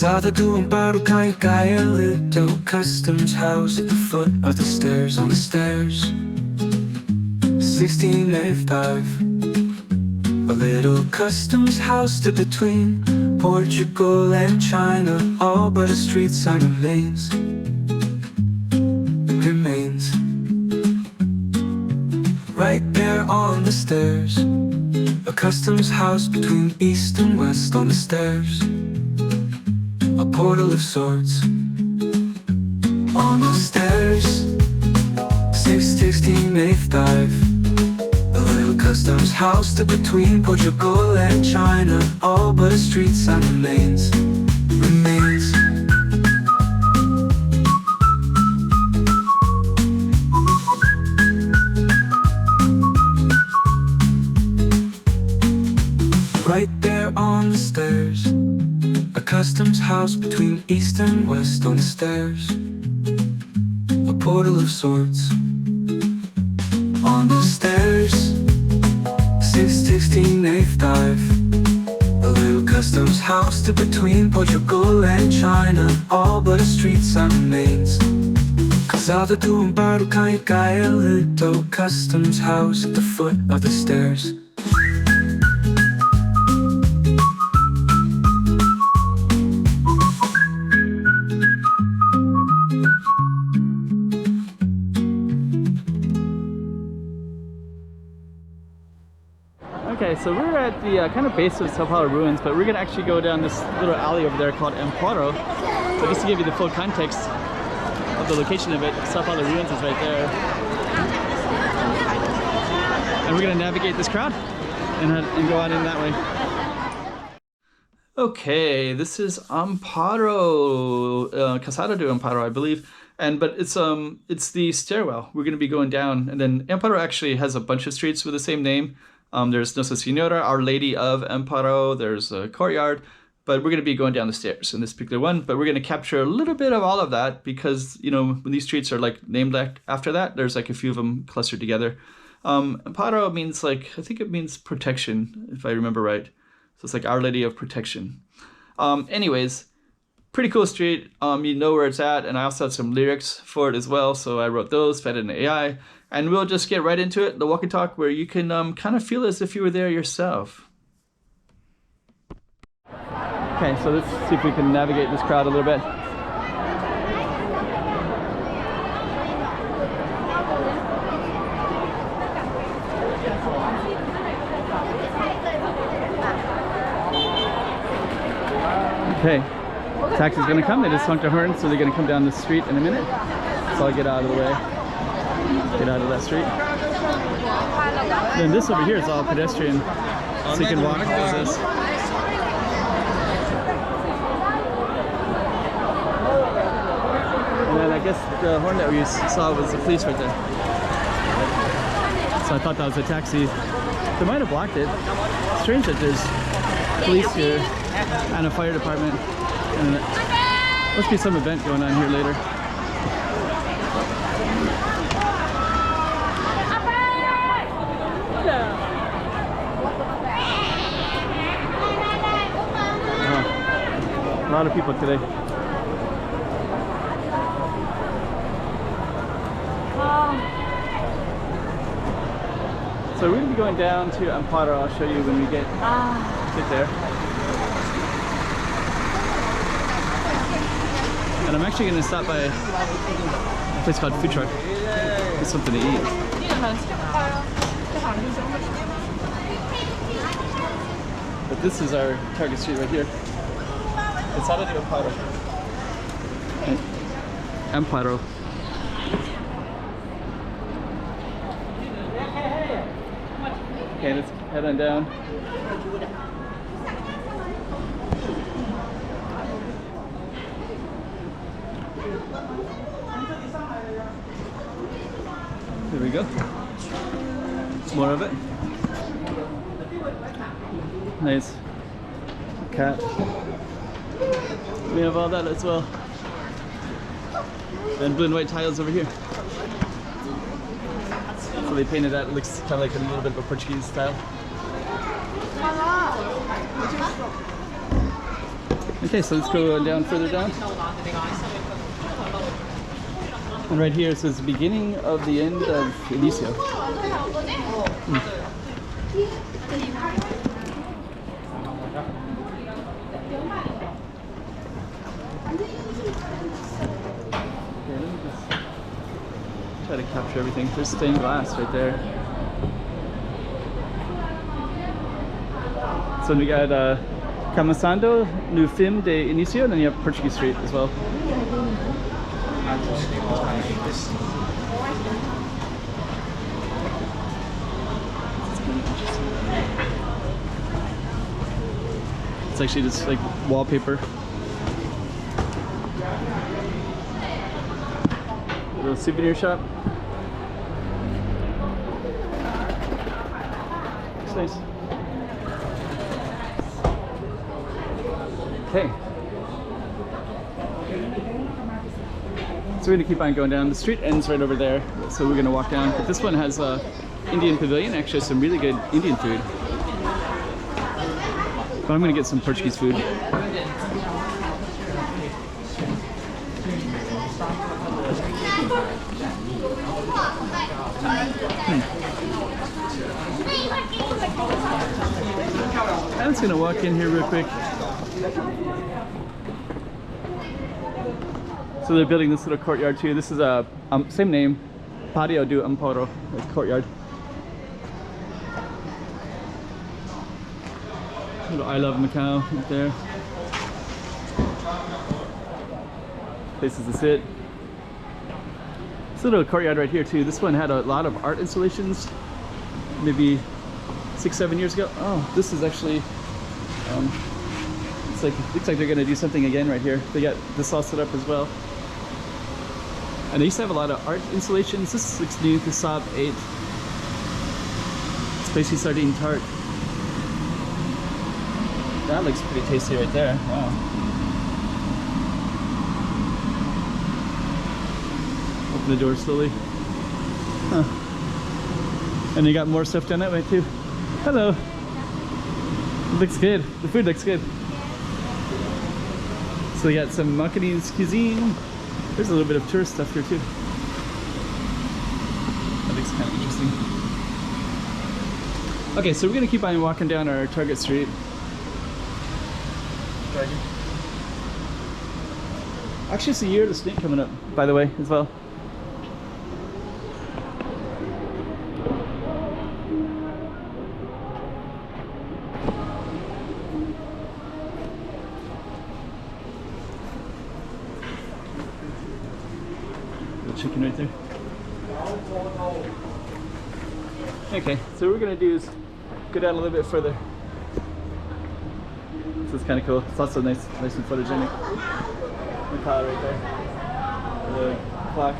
Calçada do Amparo, a little customs house at the foot of the stairs. On the stairs, 1685. A little customs house stood between Portugal and China, all but a street sign remains. Right there on the stairs, a customs house between east and west. On the stairs, a portal of sorts. On the stairs, 1685. A little customs house stood between Portugal and China, all but a street sign remains. Right there on the stairs, a customs house between east and west. On the stairs, a portal of sorts. On the stairs, 1685. A little customs house stood between Portugal and China, all but a street sign remains. Calçada do Amparo, a little customs house at the foot of the stairs. Okay, so we're at the kind of base of Sao Paulo ruins, but we're gonna actually go down this little alley over there called Amparo. So just to give you the full context of the location of it, Sao Paulo ruins is right there. And we're gonna navigate this crowd and go on in that way. Okay, this is Amparo, Calçada do Amparo, I believe. But it's the stairwell. We're gonna be going down, and then Amparo actually has a bunch of streets with the same name. There's Nossa Senhora, Our Lady of Amparo, there's a courtyard, but we're going to be going down the stairs in this particular one. But we're going to capture a little bit of all of that because, you know, when these streets are like named after that, there's like a few of them clustered together. Amparo means like, I think it means protection, if I remember right. So it's like Our Lady of Protection. Anyways, pretty cool street. You know where it's at, and I also have some lyrics for it as well. So I wrote those, fed it in AI. And we'll just get right into it, the walk and talk, where you can kind of feel as if you were there yourself. Okay, so let's see if we can navigate this crowd a little bit. Okay, taxi's gonna come. They just honked a horn, so they're gonna come down the street in a minute. So I'll get out of the way. Get out of that street. Then this over here is all pedestrian, so you can walk as this. And then I guess the horn that we saw was the police right there. So I thought that was a taxi. They might have blocked it. Strange that there's police here and a fire department. And there must be some event going on here later. A lot of people today. So we're going to be going down to Amparo. I'll show you when we get there. And I'm actually going to stop by a place called Food Truck. Get something to eat. But this is our target street right here. Calçada do Amparo. Amparo. Okay, let's head on down. There we go. More of it. Nice cat. We have all that as well. And blue and white tiles over here. So they painted that. It looks kind of like a little bit of a Portuguese style. Okay, so let's go down further down. And right here it says the beginning of the end of Inicio. Try to capture everything. There's stained glass right there. So we got Começando no Fim de Inicio, and then you have Portuguese Street as well. It's actually just like wallpaper. Little souvenir shop. It's nice. Okay. So we're gonna keep on going down. The street ends right over there, so we're gonna walk down. But this one has a Indian pavilion. Actually, some really good Indian food. But I'm gonna get some Portuguese food. I'm just gonna walk in here real quick. So they're building this little courtyard too. This is a same name, Patio do Amparo, courtyard. Little I Love Macau right there. Places to sit. This little courtyard right here too. This one had a lot of art installations, maybe 6-7 years ago. Oh, this is actually, it's like, looks like they're gonna do something again right here. They got this all set up as well. And they used to have a lot of art installations. This looks new, the Saab 8. Spicy sardine tart. That looks pretty tasty right there. Wow. Open the door slowly. Huh. And they got more stuff down that way too. Hello. It looks good. The food looks good. So they got some Macanese cuisine. There's a little bit of tourist stuff here too. That looks kind of interesting. Okay, so we're gonna keep on walking down our Target Street. Actually, it's the year of the snake coming up, by the way, as well. Chicken right there. Okay, so what we're gonna do is go down a little bit further. So it's kind of cool. It's also nice and photogenic. The car right there. The clock.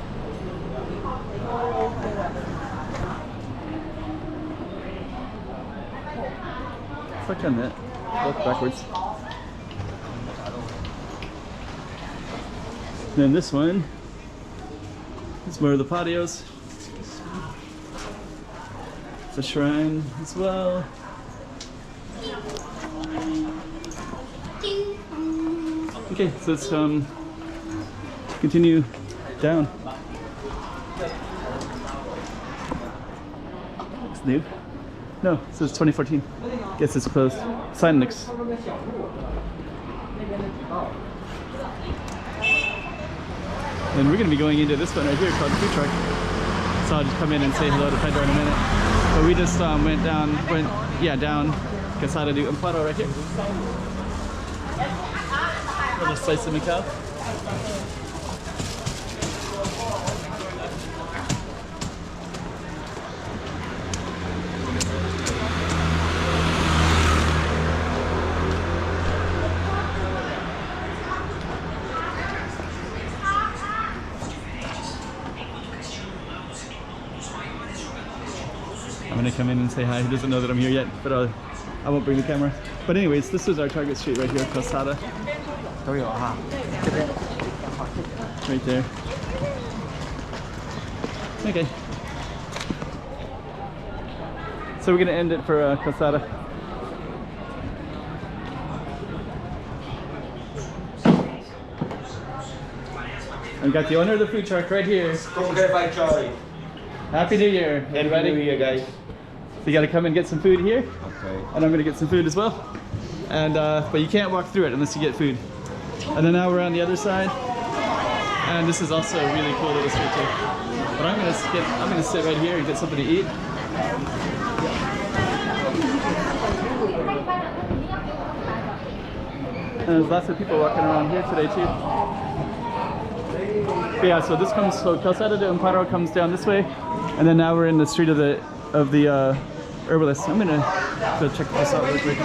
Click on that. Look backwards. And then this one. It's more of the patios. It's a shrine as well. Okay, so let's continue down. It's new. No, it says 2014. Guess it's closed. Sign looks. And we're going to be going into this one right here called the food truck. So I'll just come in and say hello to Pedro in a minute. But we just went down Calçada do Amparo right here. Little slice of Macau. I'm gonna come in and say hi. He doesn't know that I'm here yet, but I won't bring the camera. But anyways, this is our Target Street right here, Calçada. Right there. Okay. So we're gonna end it for Calçada. We got the owner of the food truck right here. Okay, bye, Charlie. Happy New Year, everybody. Happy New Year, guys. So you gotta come and get some food here, Okay. and I'm gonna get some food as well. And but you can't walk through it unless you get food. And then now we're on the other side, and this is also a really cool little street too. But I'm gonna sit right here and get something to eat. And there's lots of people walking around here today too. But yeah, so this comes, so Calçada de Amparo comes down this way, and then now we're in the street of the herbalist. I'm gonna go check this out real quick.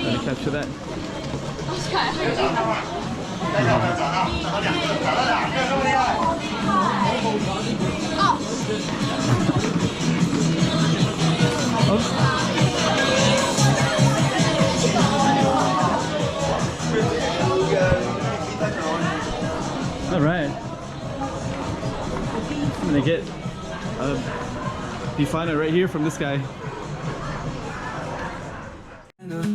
Gonna capture that. All right. I'm gonna get a bifana right here from this guy.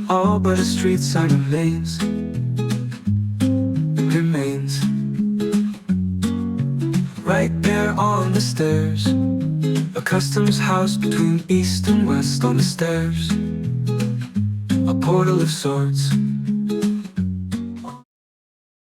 All but a street sign remains. Remains. Right there on the stairs. A customs house between east and west on the stairs. A portal of sorts.